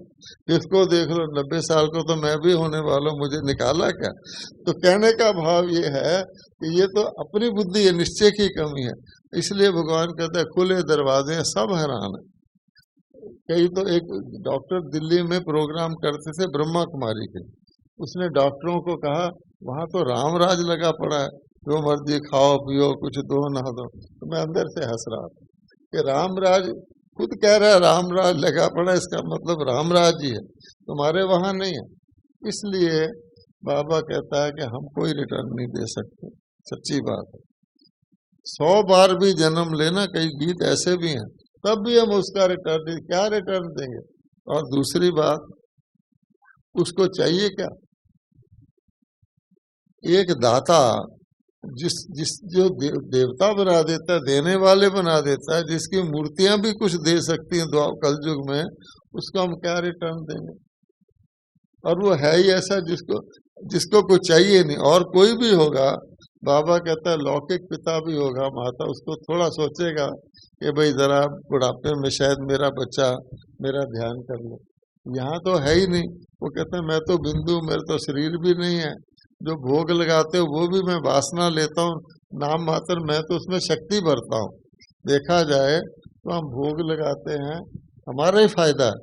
इसको देख लो 90 साल को तो मैं भी होने वाला हूँ, मुझे निकाला क्या? तो कहने का भाव ये है कि ये तो अपनी बुद्धि है, निश्चय की कमी है। इसलिए भगवान कहता है खुले दरवाजे, सब हैरान है। कई तो एक डॉक्टर दिल्ली में प्रोग्राम करते थे ब्रह्मा कुमारी के, उसने डॉक्टरों को कहा वहां तो रामराज लगा पड़ा है, जो मर्जी खाओ पियो, कुछ दो ना दो। तो मैं अंदर से हंस रहा था कि रामराज खुद कह रहा है रामराज लगा पड़ा, इसका मतलब रामराज ही है, तुम्हारे वहां नहीं है। इसलिए बाबा कहता है कि हम कोई रिटर्न नहीं दे सकते, सच्ची बात है। 100 बार भी जन्म लेना, कई गीत ऐसे भी हैं, तब भी हम उसका रिटर्न क्या रिटर्न देंगे? और दूसरी बात, उसको चाहिए क्या? एक दाता जो देवता बना देता है, देने वाले बना देता है, जिसकी मूर्तियां भी कुछ दे सकती हैं कल युग में, उसको हम क्या रिटर्न देंगे? और वो है ही ऐसा जिसको जिसको कुछ चाहिए नहीं। और कोई भी होगा, बाबा कहता है लौकिक पिता भी होगा, माता उसको थोड़ा सोचेगा कि भाई जरा बुढ़ापे में शायद मेरा बच्चा मेरा ध्यान कर ले। यहाँ तो है ही नहीं। वो कहते हैं मैं तो बिंदु, मेरे तो शरीर भी नहीं है, जो भोग लगाते हो वो भी मैं वासना लेता हूँ, नाम मात्र, मैं तो उसमें शक्ति भरता हूँ। देखा जाए तो हम भोग लगाते हैं, हमारा ही फायदा है।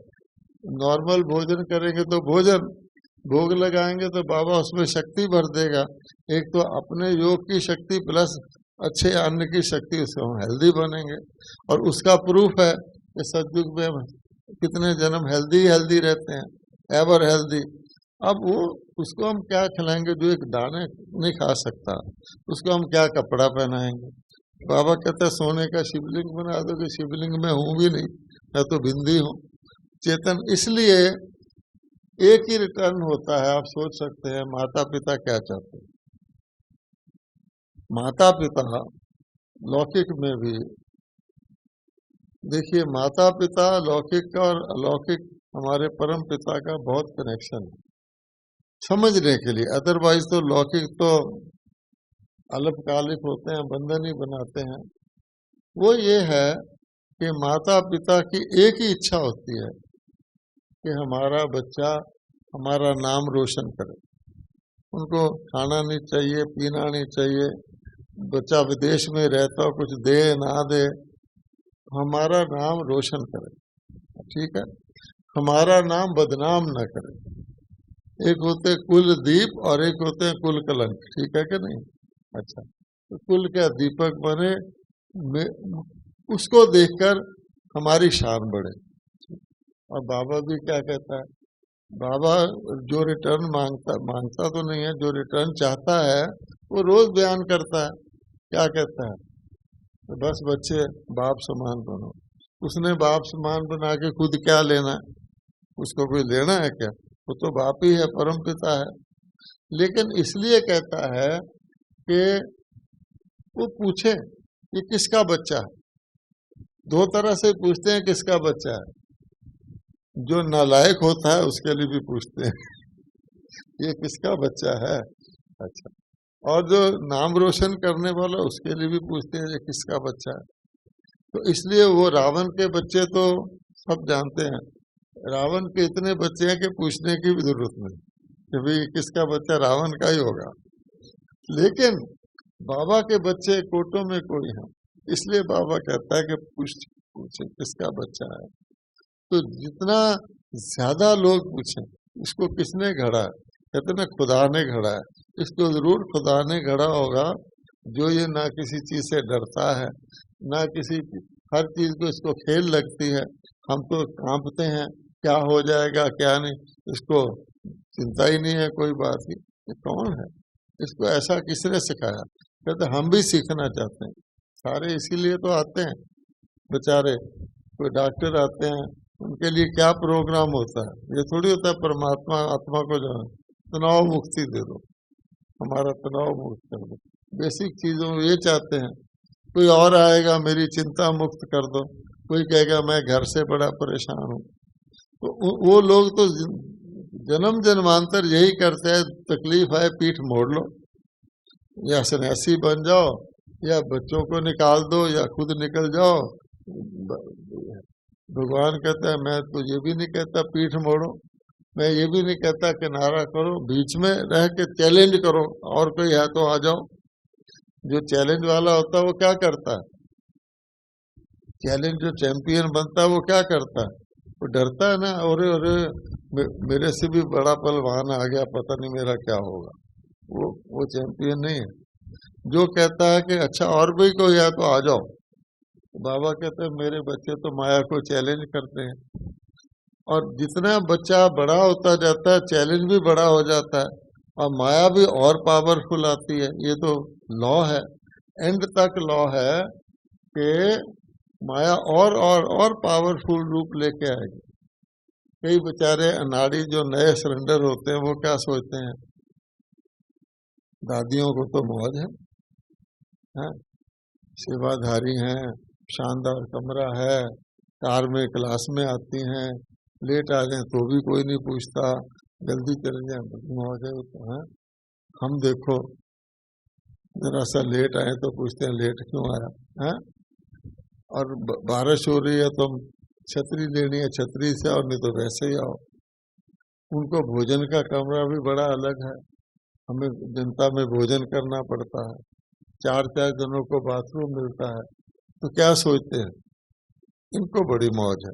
नॉर्मल भोजन करेंगे तो भोजन, भोग लगाएंगे तो बाबा उसमें शक्ति भर देगा। एक तो अपने योग की शक्ति प्लस अच्छे अन्न की शक्ति, उससे हम हेल्दी बनेंगे। और उसका प्रूफ है कि सतयुग में कितने जन्म हेल्दी हेल्दी रहते हैं, एवर हेल्दी। अब वो उसको हम क्या खिलाएंगे जो एक दाने नहीं खा सकता, उसको हम क्या कपड़ा पहनाएंगे। बाबा कहते हैं सोने का शिवलिंग बना दो, कि शिवलिंग में हूं भी नहीं, मैं तो बिंदी हूँ चेतन। इसलिए एक ही रिटर्न होता है। आप सोच सकते हैं माता पिता क्या चाहते हैं। माता पिता लौकिक में भी देखिए, माता पिता लौकिक का और अलौकिक हमारे परम पिता का बहुत कनेक्शन है समझने के लिए। अदरवाइज तो लौकिक तो अल्पकालिक होते हैं, बंधन ही बनाते हैं। वो ये है कि माता पिता की एक ही इच्छा होती है कि हमारा बच्चा हमारा नाम रोशन करे। उनको खाना नहीं चाहिए, पीना नहीं चाहिए, बच्चा विदेश में रहता हो कुछ दे ना दे, हमारा नाम रोशन करे, ठीक है, हमारा नाम बदनाम न करे। एक होते कुल दीप और एक होते हैं कुल कलंक, ठीक है कि नहीं। अच्छा, तो कुल का दीपक बने, उसको देखकर हमारी शान बढ़े। और बाबा भी क्या कहता है, बाबा जो रिटर्न मांगता तो नहीं है, जो रिटर्न चाहता है वो रोज बयान करता है। क्या कहता है, तो बस बच्चे बाप समान बनो। उसने बाप समान बना के खुद क्या लेना है, उसको कोई लेना है क्या, वो तो बाप ही है, परम पिता है। लेकिन इसलिए कहता है कि वो पूछे ये किसका बच्चा है। दो तरह से पूछते हैं किसका बच्चा है, जो नालायक होता है उसके लिए भी पूछते हैं ये किसका बच्चा है। अच्छा, और जो नाम रोशन करने वाला उसके लिए भी पूछते हैं ये किसका बच्चा है। तो इसलिए वो रावण के बच्चे तो सब जानते हैं, रावण के इतने बच्चे हैं कि पूछने की भी जरूरत नहीं कि भाई किसका बच्चा, रावण का ही होगा। लेकिन बाबा के बच्चे कोटों में कोई हैं, इसलिए बाबा कहता है कि पूछे किसका बच्चा है। तो जितना ज्यादा लोग पूछें इसको किसने घड़ा है, कहते ना खुदा ने घड़ा है, इसको जरूर खुदा ने घड़ा होगा। जो ये ना किसी चीज से डरता है, ना किसी, हर चीज को इसको खेल लगती है। हम तो कांपते हैं क्या हो जाएगा क्या नहीं, इसको चिंता ही नहीं है कोई बात ही। ये कौन है, इसको ऐसा किसने सिखाया। कहते हम भी सीखना चाहते हैं, सारे इसीलिए तो आते हैं बेचारे। कोई डॉक्टर आते हैं, उनके लिए क्या प्रोग्राम होता है, ये थोड़ी होता है परमात्मा आत्मा को जो तनाव मुक्ति दे दो, हमारा तनाव मुक्त कर दो। बेसिक चीजों ये चाहते हैं। कोई और आएगा मेरी चिंता मुक्त कर दो, कोई कहेगा मैं घर से बड़ा परेशान हूँ। तो वो लोग तो जन्म जन्मांतर यही करते हैं, तकलीफ आए पीठ मोड़ लो, या सन्यासी बन जाओ, या बच्चों को निकाल दो, या खुद निकल जाओ। भगवान कहता है मैं तो ये भी नहीं कहता पीठ मोड़ो, मैं ये भी नहीं कहता किनारा करो, बीच में रह के चैलेंज करो, और कोई है तो आ जाओ। जो चैलेंज वाला होता है वो क्या करता है, चैलेंज जो चैंपियन बनता है वो क्या करता है, वो डरता है ना, अरे अरे मेरे से भी बड़ा पहलवान आ गया, पता नहीं मेरा क्या होगा। वो चैंपियन नहीं है। जो कहता है कि अच्छा और भी कोई है तो आ जाओ। बाबा कहते हैं मेरे बच्चे तो माया को चैलेंज करते हैं, और जितना बच्चा बड़ा होता जाता है चैलेंज भी बड़ा हो जाता है, और माया भी और पावरफुल आती है। ये तो लॉ है, एंड तक लॉ है कि माया और पावरफुल रूप लेके आएगी। कई बेचारे अनाड़ी जो नए सरेंडर होते हैं वो क्या सोचते हैं, दादियों को तो मौज है, सेवाधारी हैं, शानदार कमरा है, कार में क्लास में आती हैं, लेट आ जाए तो भी कोई नहीं पूछता, जल्दी चले जाए, बुकिंग हो जाए तो। हाँ, हम देखो जरा सा लेट आए तो पूछते हैं लेट क्यों आया। हाँ, और बारिश हो रही है तो हम छतरी लेनी है, छतरी से आओ, नहीं तो वैसे ही आओ। उनको भोजन का कमरा भी बड़ा अलग है, हमें जनता में भोजन करना पड़ता है, 4-4 जनों को बाथरूम मिलता है, तो क्या सोचते हैं, इनको बड़ी मौज है।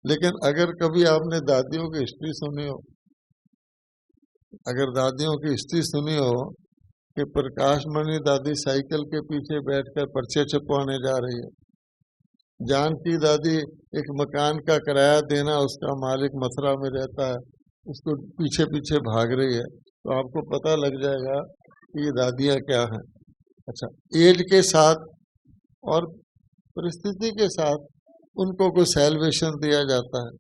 लेकिन अगर कभी आपने दादियों की हिस्ट्री सुनी हो, अगर दादियों की हिस्ट्री सुनी हो कि प्रकाश मणि दादी साइकिल के पीछे बैठकर पर्चे छपवाने जा रही है, जानकी दादी एक मकान का किराया देना, उसका मालिक मथुरा में रहता है, उसको पीछे पीछे भाग रही है, तो आपको पता लग जाएगा कि ये दादियाँ क्या हैं। अच्छा, एज के साथ और परिस्थिति के साथ उनको कोई सैल्वेशन दिया जाता है।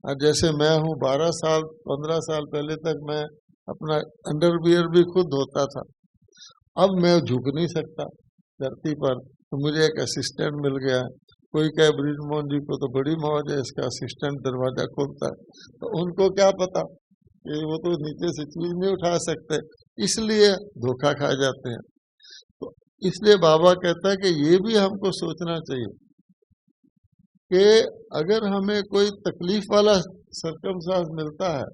और जैसे मैं हूँ, 12 साल 15 साल पहले तक मैं अपना अंडरवियर भी खुद धोता था। अब मैं झुक नहीं सकता धरती पर, तो मुझे एक असिस्टेंट मिल गया है। कोई कहे ब्रिजमोहन जी को तो बड़ी मौज है, इसका असिस्टेंट दरवाजा खोलता है, तो उनको क्या पता कि वो तो नीचे से चीज नहीं उठा सकते, इसलिए धोखा खा जाते हैं। तो इसलिए बाबा कहता है कि ये भी हमको सोचना चाहिए कि अगर हमें कोई तकलीफ वाला सर्कमस्टांस मिलता है,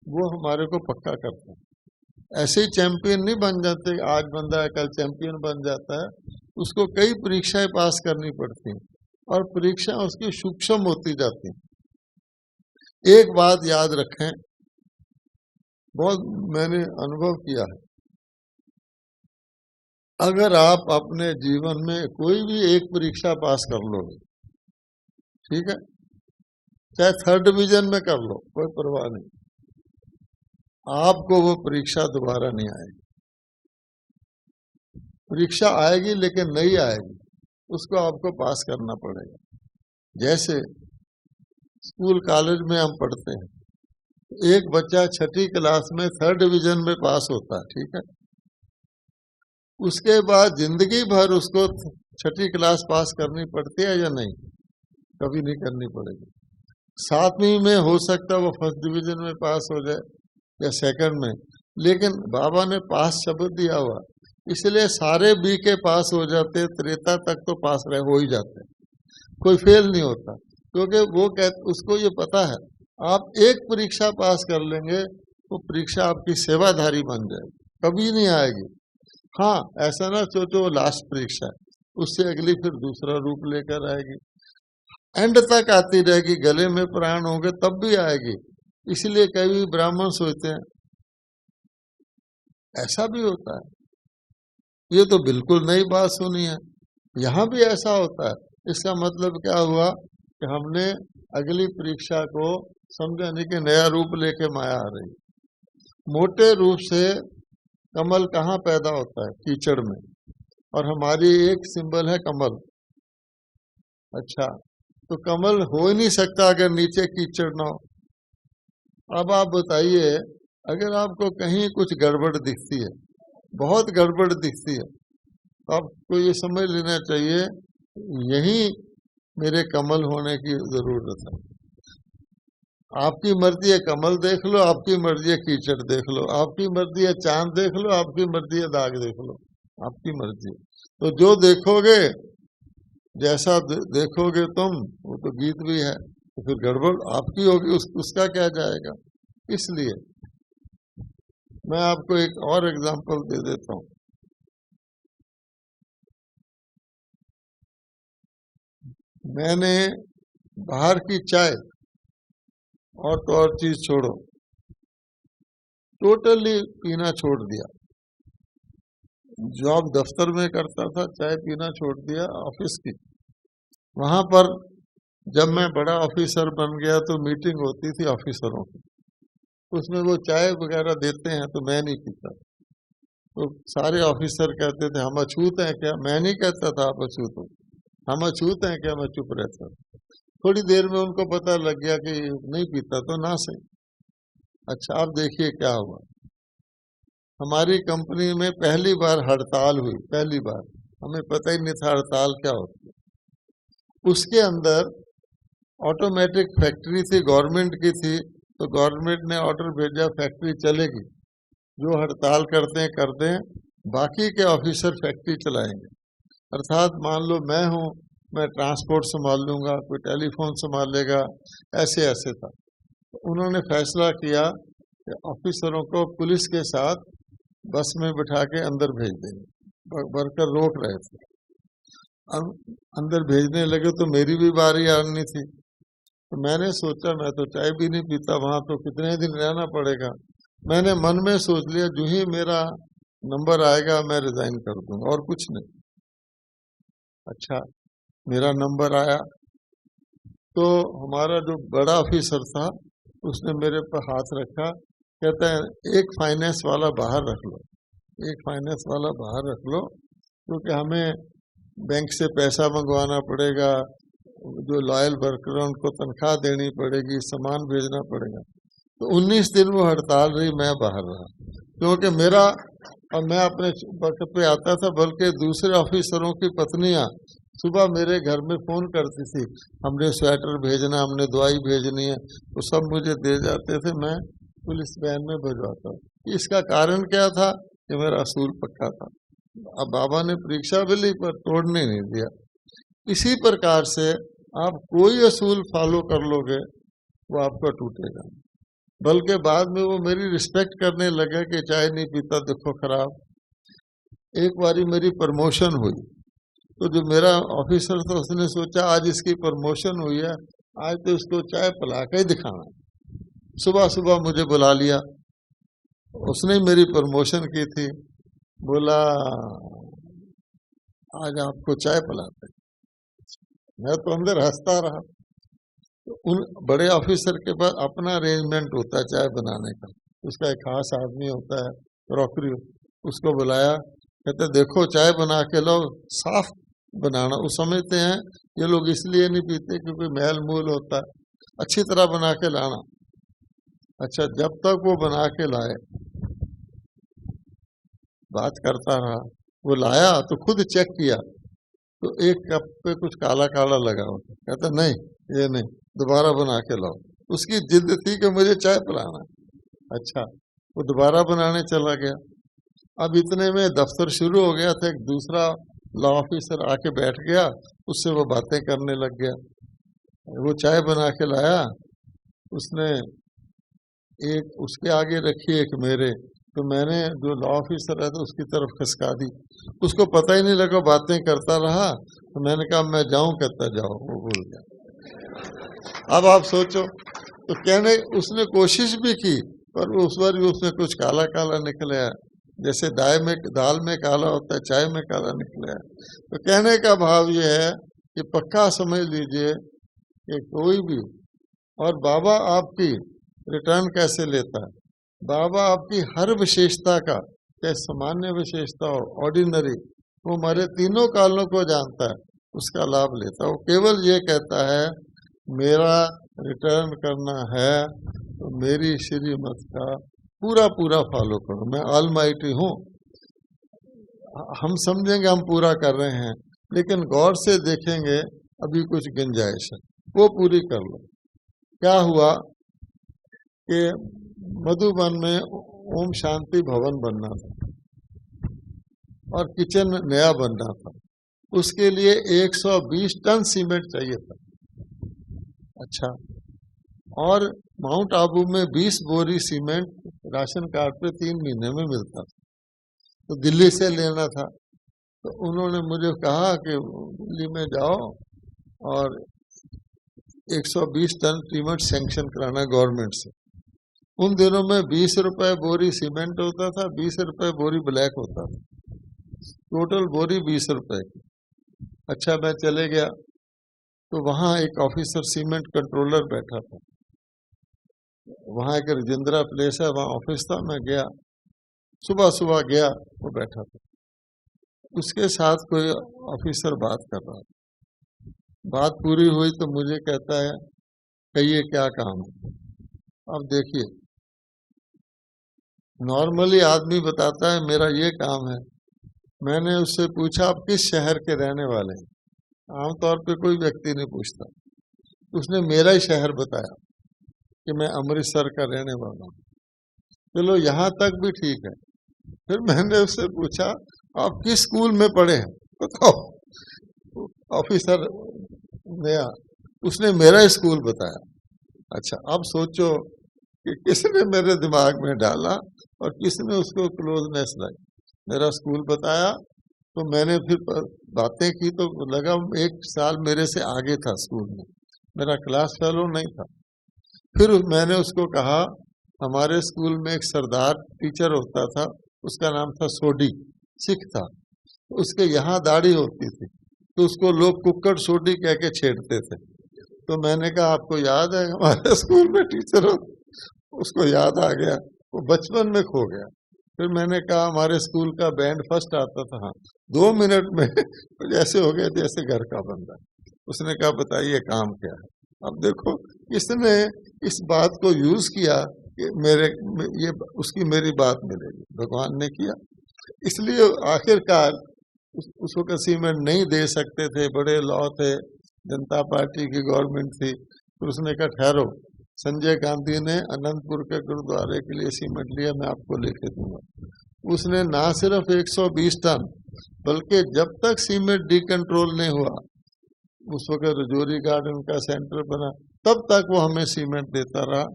वो हमारे को पक्का करता है। ऐसे ही चैंपियन नहीं बन जाते, आज बंदा है कल चैंपियन बन जाता है, उसको कई परीक्षाएं पास करनी पड़ती हैं और परीक्षा उसकी सूक्ष्म होती जाती है। एक बात याद रखें, बहुत मैंने अनुभव किया है, अगर आप अपने जीवन में कोई भी एक परीक्षा पास कर लोगे, ठीक है, चाहे 3rd डिवीजन में कर लो, कोई परवाह नहीं, आपको वो परीक्षा दोबारा नहीं आएगी। परीक्षा आएगी लेकिन नहीं आएगी, उसको आपको पास करना पड़ेगा। जैसे स्कूल कॉलेज में हम पढ़ते हैं, एक बच्चा 6ठी क्लास में 3rd डिवीजन में पास होता है, ठीक है, उसके बाद जिंदगी भर उसको 6ठी क्लास पास करनी पड़ती है या नहीं? कभी नहीं करनी पड़ेगी। 7वीं में हो सकता है वो 1st डिवीजन में पास हो जाए या 2nd में, लेकिन बाबा ने पास शब्द दिया हुआ, इसलिए सारे बी के पास हो जाते, त्रेता तक तो पास रहे हो ही जाते, कोई फेल नहीं होता, क्योंकि वो उसको ये पता है आप एक परीक्षा पास कर लेंगे तो परीक्षा आपकी सेवाधारी बन जाएगी, कभी नहीं आएगी। हाँ, ऐसा ना सोचो लास्ट परीक्षा है, उससे अगली फिर दूसरा रूप लेकर आएगी, एंड तक आती रहेगी, गले में प्राण होंगे तब भी आएगी। इसलिए कई ब्राह्मण सोचते हैं ऐसा भी होता है, ये तो बिल्कुल नई बात सुनी है, यहाँ भी ऐसा होता है। इसका मतलब क्या हुआ कि हमने अगली परीक्षा को समझा नहीं कि नया रूप लेके माया आ रही। मोटे रूप से कमल कहाँ पैदा होता है? कीचड़ में, और हमारी एक सिंबल है कमल। अच्छा, तो कमल हो ही नहीं सकता अगर नीचे कीचड़ ना हो। अब आप बताइए, अगर आपको कहीं कुछ गड़बड़ दिखती है, बहुत गड़बड़ दिखती है, तो आपको ये समझ लेना चाहिए यही मेरे कमल होने की जरूरत है। आपकी मर्जी है कमल देख लो, आपकी मर्जी है कीचड़ देख लो, आपकी मर्जी है चांद देख लो, आपकी मर्जी है दाग देख लो, आपकी मर्जी। तो जो देखोगे, जैसा देखोगे तुम, वो तो गीत भी है, तो फिर गड़बड़ आपकी होगी, उसका क्या जाएगा। इसलिए मैं आपको एक और एग्जांपल दे देता हूं। मैंने बाहर की चाय और तो और चीज छोड़ो, टोटली पीना छोड़ दिया। जॉब दफ्तर में करता था, चाय पीना छोड़ दिया ऑफिस की। वहां पर जब मैं बड़ा ऑफिसर बन गया तो मीटिंग होती थी ऑफिसरों की, उसमें वो चाय वगैरह देते हैं, तो मैं नहीं पीता। तो सारे ऑफिसर कहते थे हम अछूत हैं क्या? मैं नहीं कहता था आप अछूत हो, हम अछूत हैं क्या? मैं चुप रहता। थोड़ी देर में उनको पता लग गया कि नहीं पीता तो ना सही। अच्छा, अब देखिए क्या हुआ। हमारी कंपनी में पहली बार हड़ताल हुई, पहली बार, हमें पता ही नहीं था हड़ताल क्या होती है। उसके अंदर ऑटोमेटिक फैक्ट्री थी, गवर्नमेंट की थी, तो गवर्नमेंट ने ऑर्डर भेजा फैक्ट्री चलेगी, जो हड़ताल करते हैं कर दें, बाकी के ऑफिसर फैक्ट्री चलाएंगे। अर्थात मान लो मैं हूँ, मैं ट्रांसपोर्ट संभाल लूँगा, कोई टेलीफोन संभाल लेगा, ऐसे ऐसे था। तो उन्होंने फैसला किया कि ऑफिसरों को पुलिस के साथ बस में बिठा के अंदर भेज देंगे। वर्कर रोक रहे थे, अंदर भेजने लगे तो मेरी भी बारी आनी थी। तो मैंने सोचा मैं तो चाय भी नहीं पीता, वहां तो कितने दिन रहना पड़ेगा। मैंने मन में सोच लिया जो ही मेरा नंबर आएगा मैं रिजाइन कर दूंगा, और कुछ नहीं। अच्छा, मेरा नंबर आया तो हमारा जो बड़ा ऑफिसर था उसने मेरे पर हाथ रखा, कहता है एक फाइनेंस वाला बाहर रख लो, एक फाइनेंस वाला बाहर रख लो, क्योंकि हमें बैंक से पैसा मंगवाना पड़ेगा, जो लॉयल वर्कर उनको तनख्वाह देनी पड़ेगी, सामान भेजना पड़ेगा। तो 19 दिन वो हड़ताल रही, मैं बाहर रहा, क्योंकि मेरा, और मैं अपने वक्त पे आता था, बल्कि दूसरे ऑफिसरों की पत्नियां सुबह मेरे घर में फोन करती थी, हमने स्वेटर भेजना, हमने दवाई भेजनी है, तो सब मुझे दे जाते थे, मैं पुलिस वैन में भिजवाता हूँ। इसका कारण क्या था कि मेरा असूल पक्का था। अब बाबा ने परीक्षा भी ली पर तोड़ने नहीं दिया। इसी प्रकार से आप कोई असूल फॉलो कर लोगे वो आपका टूटेगा। बल्कि बाद में वो मेरी रिस्पेक्ट करने लगे कि चाय नहीं पीता, देखो खराब। एक बारी मेरी प्रमोशन हुई तो जो मेरा ऑफिसर था उसने सोचा आज इसकी प्रमोशन हुई है, आज तो इसको चाय पिला के ही दिखाना। सुबह सुबह मुझे बुला लिया, उसने मेरी प्रमोशन की थी, बोला आज आपको चाय पिलाते। मैं तो अंदर हंसता रहा। तो उन बड़े ऑफिसर के पास अपना अरेंजमेंट होता है चाय बनाने का, उसका एक खास आदमी होता है क्रॉकरी, उसको बुलाया, कहते देखो चाय बना के लो, साफ बनाना। वो समझते हैं ये लोग इसलिए नहीं पीते क्योंकि मैल मूल होता है, अच्छी तरह बना के लाना। अच्छा, जब तक वो बना के लाए बात करता रहा। वो लाया तो खुद चेक किया तो एक कप पे कुछ काला काला लगा होता, कहता नहीं ये नहीं, दोबारा बना के लाओ। उसकी जिद थी कि मुझे चाय पिलाना। अच्छा, वो दोबारा बनाने चला गया। अब इतने में दफ्तर शुरू हो गया था, एक दूसरा लॉ ऑफिसर आके बैठ गया, उससे वो बातें करने लग गया। वो चाय बना के लाया, उसने एक उसके आगे रखी, एक मेरे, तो मैंने जो लॉ ऑफिसर है तो उसकी तरफ खिसका दी। उसको पता ही नहीं लगा, बातें करता रहा। तो मैंने कहा मैं जाऊं, कहता जाओ, वो भूल गया। अब आप सोचो, तो कहने उसने कोशिश भी की पर उस बार भी उसने कुछ काला काला निकला, जैसे दाल में काला होता है, चाय में काला निकला। तो कहने का भाव ये है कि पक्का समझ लीजिए कि कोई भी, और बाबा आपकी रिटर्न कैसे लेता है, बाबा आपकी हर विशेषता का, चाहे सामान्य विशेषता हो, ऑर्डिनरी, वो हमारे तीनों कालों को जानता है, उसका लाभ लेता है। वो केवल ये कहता है मेरा रिटर्न करना है तो मेरी श्रीमत का पूरा पूरा फॉलो करो, मैं ऑलमाइटी हूँ। हम समझेंगे हम पूरा कर रहे हैं, लेकिन गौर से देखेंगे अभी कुछ गुंजाइश है, वो पूरी कर लो। क्या हुआ कि मधुबन में ओम शांति भवन बनना था और किचन नया बनना था, उसके लिए 120 टन सीमेंट चाहिए था। अच्छा, और माउंट आबू में 20 बोरी सीमेंट राशन कार्ड पे 3 महीने में मिलता था, तो दिल्ली से लेना था। तो उन्होंने मुझे कहा कि दिल्ली में जाओ और 120 टन सीमेंट सैंक्शन कराना गवर्नमेंट से। उन दिनों में 20 रुपए बोरी सीमेंट होता था, 20 रुपए बोरी ब्लैक होता था, टोटल बोरी 20 रुपए की। अच्छा, मैं चले गया तो वहां एक ऑफिसर सीमेंट कंट्रोलर बैठा था, वहां एक रजिंद्रा प्लेस है, वहां ऑफिस था। मैं गया, सुबह सुबह गया, वो बैठा था, उसके साथ कोई ऑफिसर बात कर रहा था। बात पूरी हुई तो मुझे कहता है कहिए क्या काम है। अब देखिए, नॉर्मली आदमी बताता है मेरा ये काम है। मैंने उससे पूछा आप किस शहर के रहने वाले हैं, आमतौर पे कोई व्यक्ति नहीं पूछता, उसने मेरा ही शहर बताया। कि मैं अमृतसर का रहने वाला हूँ। चलो यहाँ तक भी ठीक है। फिर मैंने उससे पूछा आप किस स्कूल में पढ़े हैं बताओ। ऑफिसर नया, उसने मेरा स्कूल बताया। अच्छा, अब सोचो कि किसने मेरे दिमाग में डाला और किसने उसको क्लोजनेस लाई। मेरा स्कूल बताया तो मैंने फिर बातें की तो लगा 1 साल मेरे से आगे था स्कूल में, मेरा क्लास फेलो नहीं था। फिर मैंने उसको कहा हमारे स्कूल में एक सरदार टीचर होता था, उसका नाम था सोडी, सिख था। उसके यहाँ दाढ़ी होती थी तो उसको लोग कुक्कड़ सोडी कह के छेड़ते थे। तो मैंने कहा आपको याद है हमारे स्कूल में टीचर हो? उसको याद आ गया, वो बचपन में खो गया। फिर मैंने कहा हमारे स्कूल का बैंड फर्स्ट आता था। हाँ, 2 मिनट में जैसे हो गया जैसे घर का बंदा। उसने कहा बताइए काम क्या है। अब देखो किसने इस बात को यूज किया कि ये उसकी मेरी बात मिलेगी, भगवान ने किया। इसलिए आखिरकार उसको का सीमेंट नहीं दे सकते थे, बड़े लॉ थे, जनता पार्टी की गवर्नमेंट थी। तो उसने कहा ठहरो, संजय गांधी ने अनंतपुर के गुरुद्वारे के लिए सीमेंट लिया, मैं आपको लेके दूंगा। उसने ना सिर्फ 120 टन बल्कि जब तक सीमेंट डिकंट्रोल नहीं हुआ, उस वक्त रजौरी गार्डन का सेंटर बना, तब तक वो हमें सीमेंट देता रहा।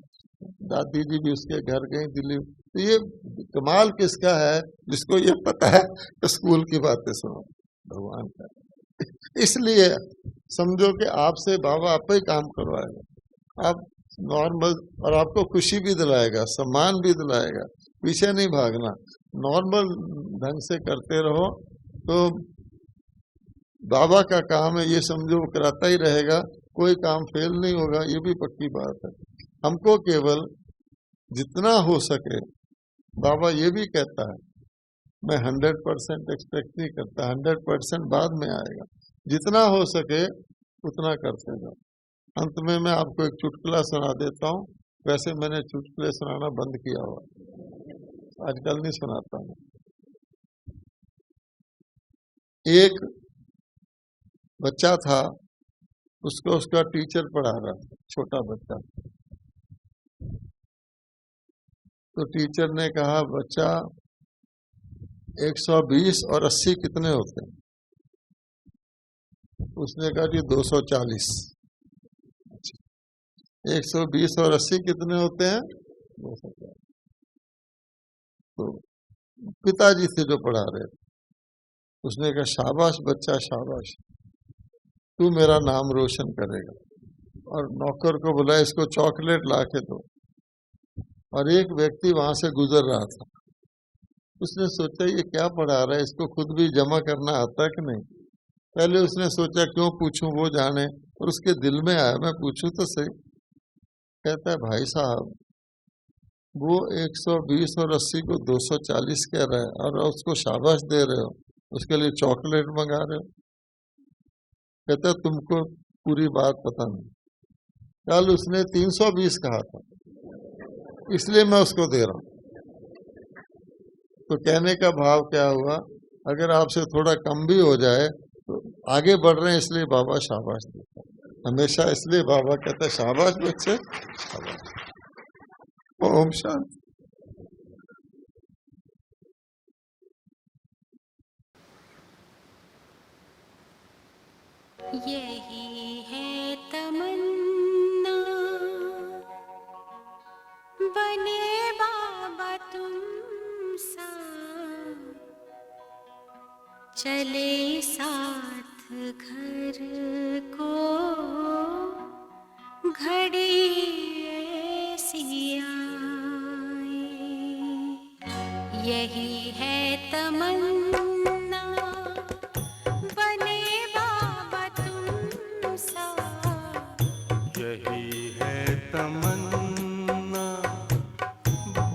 दादी जी भी उसके घर गई दिल्ली। तो ये कमाल किसका है जिसको ये पता है कि स्कूल की बातें सुनो, भगवान का। इसलिए समझो कि आपसे बाबा आप ही काम करवाएगा, आप नॉर्मल, और आपको खुशी भी दिलाएगा, सम्मान भी दिलाएगा। पीछे नहीं भागना, नॉर्मल ढंग से करते रहो तो बाबा का काम है, ये समझो कराता ही रहेगा, कोई काम फेल नहीं होगा, ये भी पक्की बात है। हमको केवल जितना हो सके, बाबा ये भी कहता है मैं 100% एक्सपेक्ट नहीं करता, 100% बाद में आएगा, जितना हो सके उतना करते जाओ। अंत में मैं आपको एक चुटकुला सुना देता हूँ। वैसे मैंने चुटकुले सुनाना बंद किया हुआ, आजकल नहीं सुनाता हूँ। एक बच्चा था, उसको उसका टीचर पढ़ा रहा था, छोटा बच्चा। तो टीचर ने कहा बच्चा 120 और 80 कितने होते हैं? उसने कहा जी 240। 120 और 80 कितने होते हैं? 240। तो पिताजी से जो पढ़ा रहे थे, उसने कहा शाबाश बच्चा शाबाश, तू मेरा नाम रोशन करेगा। और नौकर को बुलाया, इसको चॉकलेट ला के दो। और एक व्यक्ति वहां से गुजर रहा था, उसने सोचा ये क्या पढ़ा रहा है, इसको खुद भी जमा करना आता है कि नहीं। पहले उसने सोचा क्यों पूछूं, वो जाने, और उसके दिल में आया मैं पूछूं तो सही। कहता है भाई साहब वो 120 और 80 को 240 कह रहा है और उसको शाबाश दे रहे हो, उसके लिए चॉकलेट मंगा रहे हो। कहता है तुमको पूरी बात पता नहीं, कल उसने 320 कहा था इसलिए मैं उसको दे रहा हूं। तो कहने का भाव क्या हुआ, अगर आपसे थोड़ा कम भी हो जाए तो आगे बढ़ रहे हैं इसलिए बाबा शाबाश देता है हमेशा। इसलिए बाबा कहता है शाबाश बच्चे शाबाश। ओम शांति। यही है तमन्ना बने बाबा तुम सा, चले साथ घर को घड़ी ऐसी आए। यही है तमन्ना बने बाबा तुम सा, यही है तमन्ना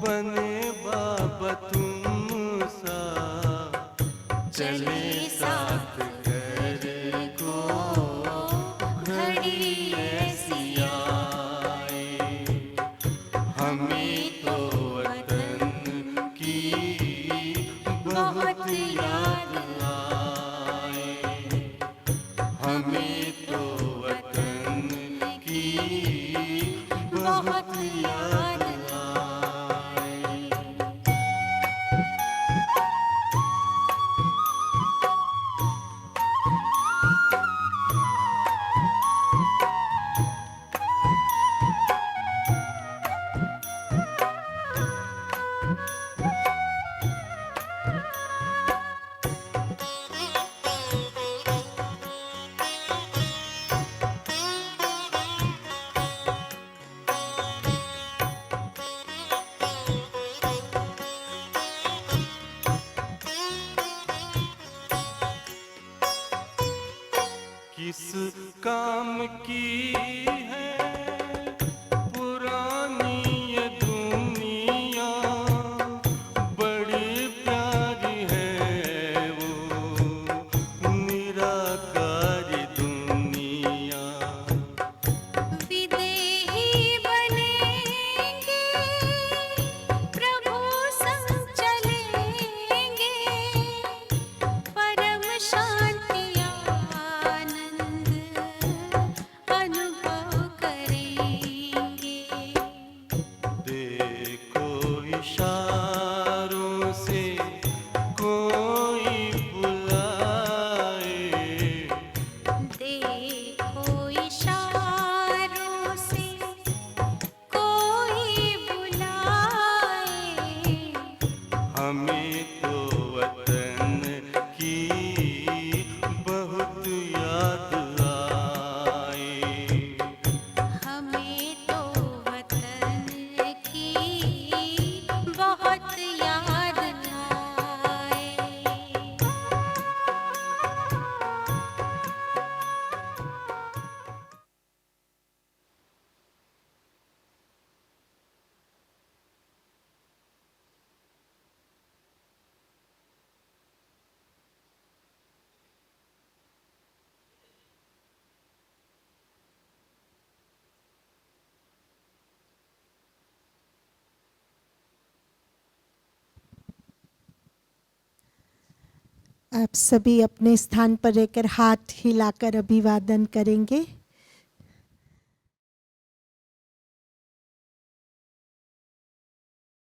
बने बाबा तुम सा, चले साथ घर को घड़ी ऐसी आए। हमें तो वतन की बहुत याद आए, हमें तो वतन की बहुत किस काम की है पुरानी ये दुनिया, बड़ी प्यारी है वो निराकारी दुनिया। विदेही बनेंगे प्रभु संग चलेंगे, परम शांति आनंद अनुभव करेंगे। देखो इशारों से कोई बुलाए, देखो इशारों से कोई बुलाए, हमें तो वतन की बहुत याद आए। हमें तो वतन की बहुत याद आए। आप सभी अपने स्थान पर रहकर हाथ हिलाकर अभिवादन करेंगे।